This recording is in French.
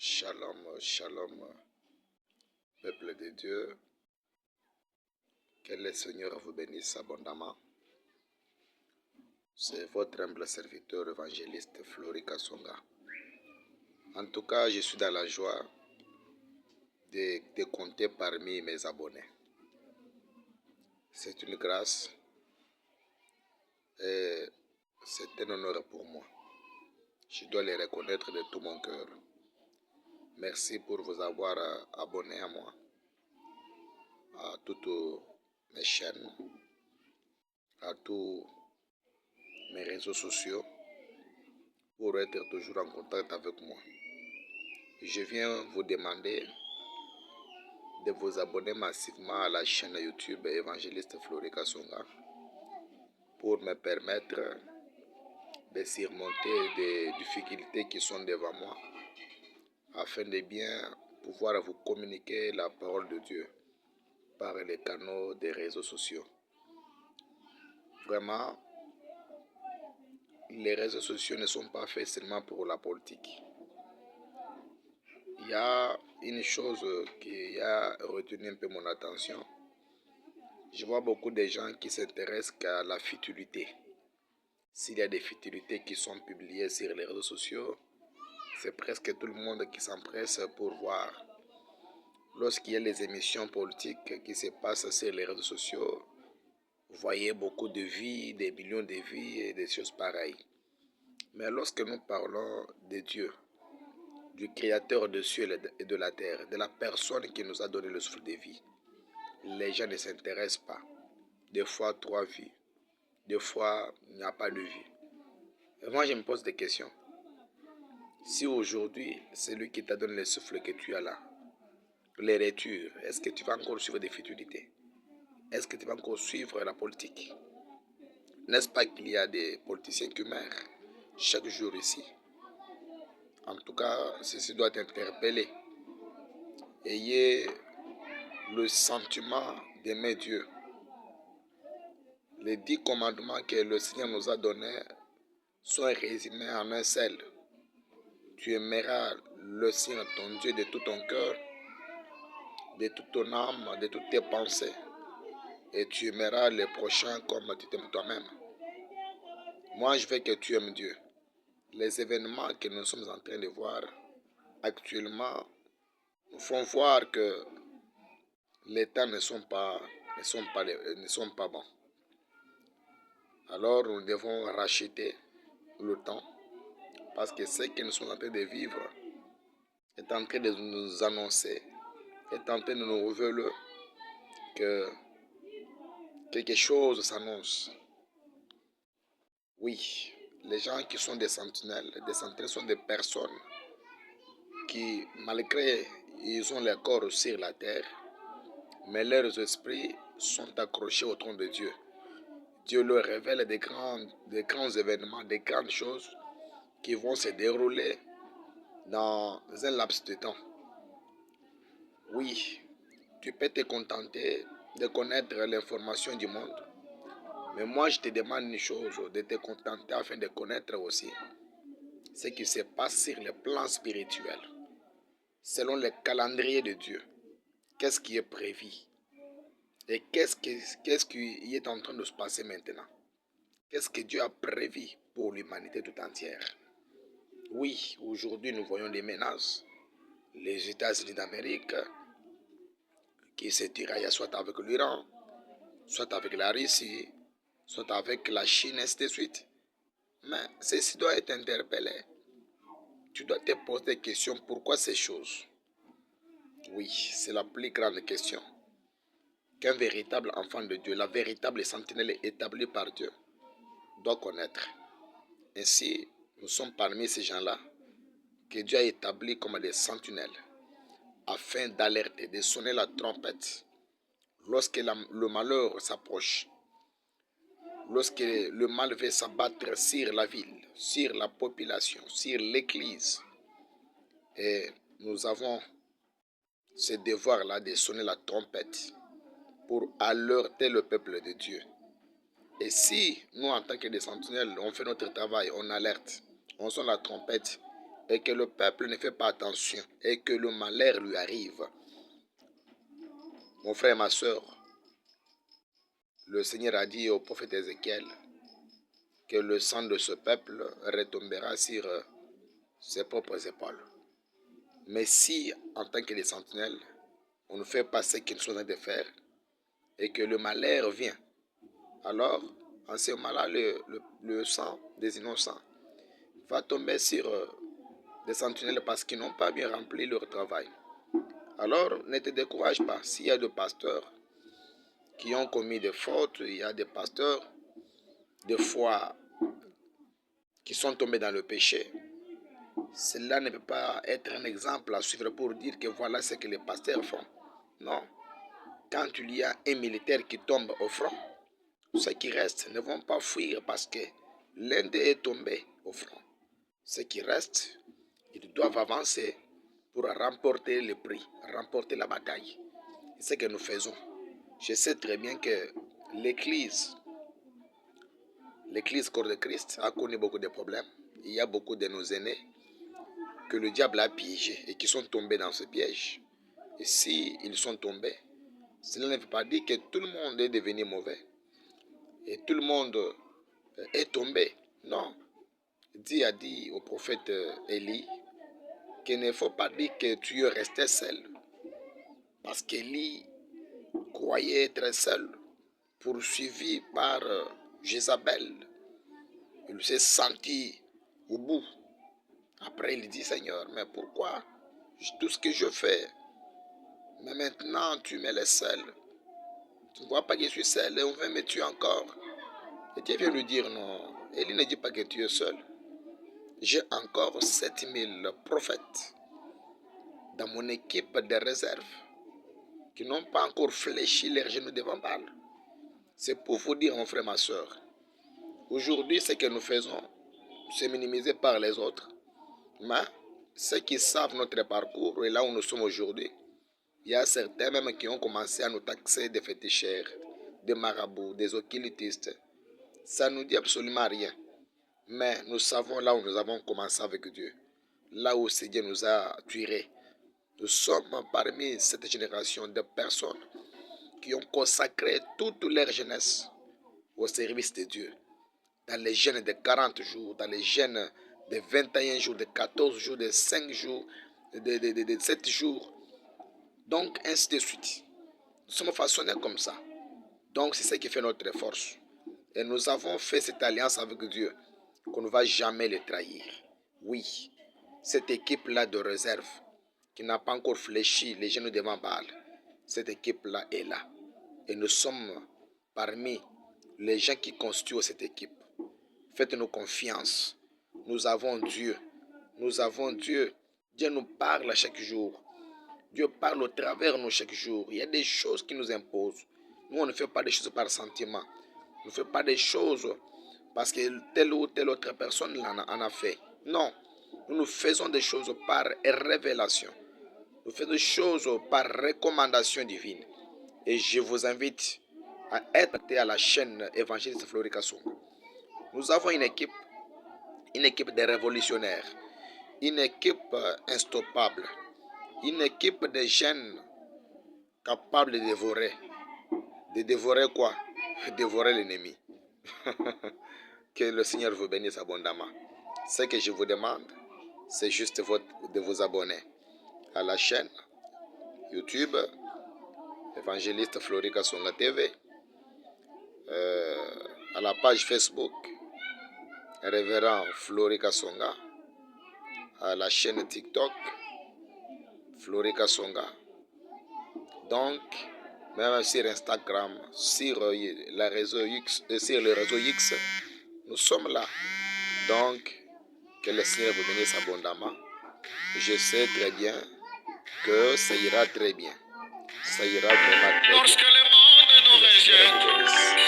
Shalom, shalom, peuple de Dieu. Que le Seigneur vous bénisse abondamment. C'est votre humble serviteur évangéliste Flori Kasonga. En tout cas, je suis dans la joie de compter parmi mes abonnés. C'est une grâce et c'est un honneur pour moi. Je dois les reconnaître de tout mon cœur. Merci pour vous avoir abonné à moi, à toutes mes chaînes, à tous mes réseaux sociaux, pour être toujours en contact avec moi. Je viens vous demander de vous abonner massivement à la chaîne YouTube Évangéliste Flori Kasonga pour me permettre de surmonter des difficultés qui sont devant moi afin de bien pouvoir vous communiquer la parole de Dieu par les canaux des réseaux sociaux. Vraiment, les réseaux sociaux ne sont pas faits seulement pour la politique. Il y a une chose qui a retenu un peu mon attention. Je vois beaucoup de gens qui s'intéressent qu'à la futilité. S'il y a des futilités qui sont publiées sur les réseaux sociaux, c'est presque tout le monde qui s'empresse pour voir. Lorsqu'il y a les émissions politiques qui se passent sur les réseaux sociaux, vous voyez beaucoup de vies, des millions de vies et des choses pareilles. Mais lorsque nous parlons de Dieu, du Créateur des cieux et de la terre, de la personne qui nous a donné le souffle de vie, les gens ne s'intéressent pas. Des fois, 3 vies. Des fois, il n'y a pas de vie. Et moi, je me pose des questions. Si aujourd'hui, c'est lui qui t'a donné le souffle que tu as là, les retours, est-ce que tu vas encore suivre des futilités? Est-ce que tu vas encore suivre la politique? N'est-ce pas qu'il y a des politiciens qui meurent chaque jour ici? En tout cas, ceci doit t'interpeller. Ayez le sentiment d'aimer Dieu. Les 10 commandements que le Seigneur nous a donnés sont résumés en un seul. Tu aimeras le Seigneur ton Dieu de tout ton cœur, de toute ton âme, de toutes tes pensées. Et tu aimeras le prochain comme tu t'aimes toi-même. Moi, je veux que tu aimes Dieu. Les événements que nous sommes en train de voir actuellement nous font voir que les temps ne sont pas bons. Alors, nous devons racheter le temps parce que ce que nous sommes en train de vivre est en train de nous annoncer, est en train de nous révéler que quelque chose s'annonce. Oui, les gens qui sont des sentinelles sont des personnes qui, malgré ils ont le corps sur la terre, mais leurs esprits sont accrochés au trône de Dieu. Dieu leur révèle des grands événements, des grandes choses qui vont se dérouler dans un laps de temps. Oui, tu peux te contenter de connaître l'information du monde. Mais moi, je te demande une chose, de te contenter afin de connaître aussi ce qui se passe sur le plan spirituel. Selon le calendrier de Dieu, qu'est-ce qui est prévu? Et qu'est-ce qui est en train de se passer maintenant? Qu'est-ce que Dieu a prévu pour l'humanité tout entière? Oui, aujourd'hui, nous voyons des menaces. Les États-Unis d'Amérique qui se tiraillent soit avec l'Iran, soit avec la Russie, soit avec la Chine, ainsi de suite. Mais ceci doit être interpellé. Tu dois te poser des questions. Pourquoi ces choses? Oui, c'est la plus grande question qu'un véritable enfant de Dieu, la véritable sentinelle établie par Dieu, doit connaître. Ainsi, nous sommes parmi ces gens-là que Dieu a établis comme des sentinelles afin d'alerter, de sonner la trompette lorsque le malheur s'approche, lorsque le mal veut s'abattre sur la ville, sur la population, sur l'église. Et nous avons ce devoir-là de sonner la trompette pour alerter le peuple de Dieu. Et si nous, en tant que des sentinelles, on fait notre travail, on alerte, on sonne la trompette, et que le peuple ne fait pas attention et que le malheur lui arrive, mon frère et ma soeur, le Seigneur a dit au prophète Ézéchiel que le sang de ce peuple retombera sur ses propres épaules. Mais si, en tant que des sentinelles, on ne fait pas ce qu'ils sont en train de faire et que le malheur vient, alors, en ce moment-là, le sang des innocents va tomber sur des sentinelles parce qu'ils n'ont pas bien rempli leur travail. Alors, ne te décourage pas. S'il y a des pasteurs qui ont commis des fautes, il y a des pasteurs, des fois, qui sont tombés dans le péché, cela ne peut pas être un exemple à suivre pour dire que voilà ce que les pasteurs font. Non. Quand il y a un militaire qui tombe au front, ceux qui restent ne vont pas fuir parce que l'un d'eux est tombé au front. Ceux qui restent, ils doivent avancer pour remporter le prix, remporter la bataille. C'est ce que nous faisons. Je sais très bien que l'Église corps de Christ a connu beaucoup de problèmes. Il y a beaucoup de nos aînés que le diable a piégés et qui sont tombés dans ce piège. Et si ils sont tombés, cela ne veut pas dire que tout le monde est devenu mauvais et tout le monde est tombé. Non. Dieu a dit au prophète Élie qu'il ne faut pas dire que tu es resté seul. Parce qu'Élie croyait être seul, poursuivi par Jézabel. Il s'est senti au bout. Après, il dit, Seigneur, mais pourquoi tout ce que je fais, mais maintenant tu me laisses seul. Tu ne vois pas que je suis seul et on veut me tuer encore. Et Dieu vient lui dire, non, Élie ne dit pas que tu es seul. J'ai encore 7000 prophètes dans mon équipe de réserve qui n'ont pas encore fléchi leurs genoux devant Baal. C'est pour vous dire, mon frère, ma soeur, aujourd'hui, ce que nous faisons, c'est minimisé par les autres. Mais ceux qui savent notre parcours et là où nous sommes aujourd'hui, il y a certains même qui ont commencé à nous taxer des féticheurs, des marabouts, des occultistes. Ça ne nous dit absolument rien. Mais nous savons là où nous avons commencé avec Dieu. Là où Dieu nous a tués. Nous sommes parmi cette génération de personnes qui ont consacré toute leur jeunesse au service de Dieu. Dans les jeûnes de 40 jours, dans les jeûnes de 21 jours, de 14 jours, de 5 jours, de 7 jours. Donc, ainsi de suite. Nous sommes façonnés comme ça. Donc, c'est ce qui fait notre force. Et nous avons fait cette alliance avec Dieu qu'on ne va jamais le trahir. Oui, cette équipe-là de réserve qui n'a pas encore fléchi les genoux devant Baal, cette équipe-là est là. Et nous sommes parmi les gens qui constituent cette équipe. Faites-nous confiance. Nous avons Dieu. Nous avons Dieu. Dieu nous parle chaque jour. Dieu parle au travers de nous chaque jour. Il y a des choses qui nous imposent. Nous, on ne fait pas des choses par sentiment. On ne fait pas des choses parce que telle ou telle autre personne en a fait. Non. Nous faisons des choses par révélation. Nous faisons des choses par recommandation divine. Et je vous invite à être à la chaîne évangéliste Florica Songo. Nous avons une équipe de révolutionnaires, une équipe instoppable, une équipe de jeunes capables de dévorer. De dévorer quoi? Dévorer l'ennemi. Que le Seigneur vous bénisse abondamment. Ce que je vous demande, c'est juste de vous abonner à la chaîne YouTube Évangéliste Florica Songa TV, à la page Facebook Révérend Florica Songa, à la chaîne TikTok Florica Songa. Donc, même sur Instagram, sur le réseau X, nous sommes là. Donc, que le Seigneur vous bénisse abondamment. Je sais très bien que ça ira très bien. Ça ira vraiment très bien. Lorsque le monde nous rejette,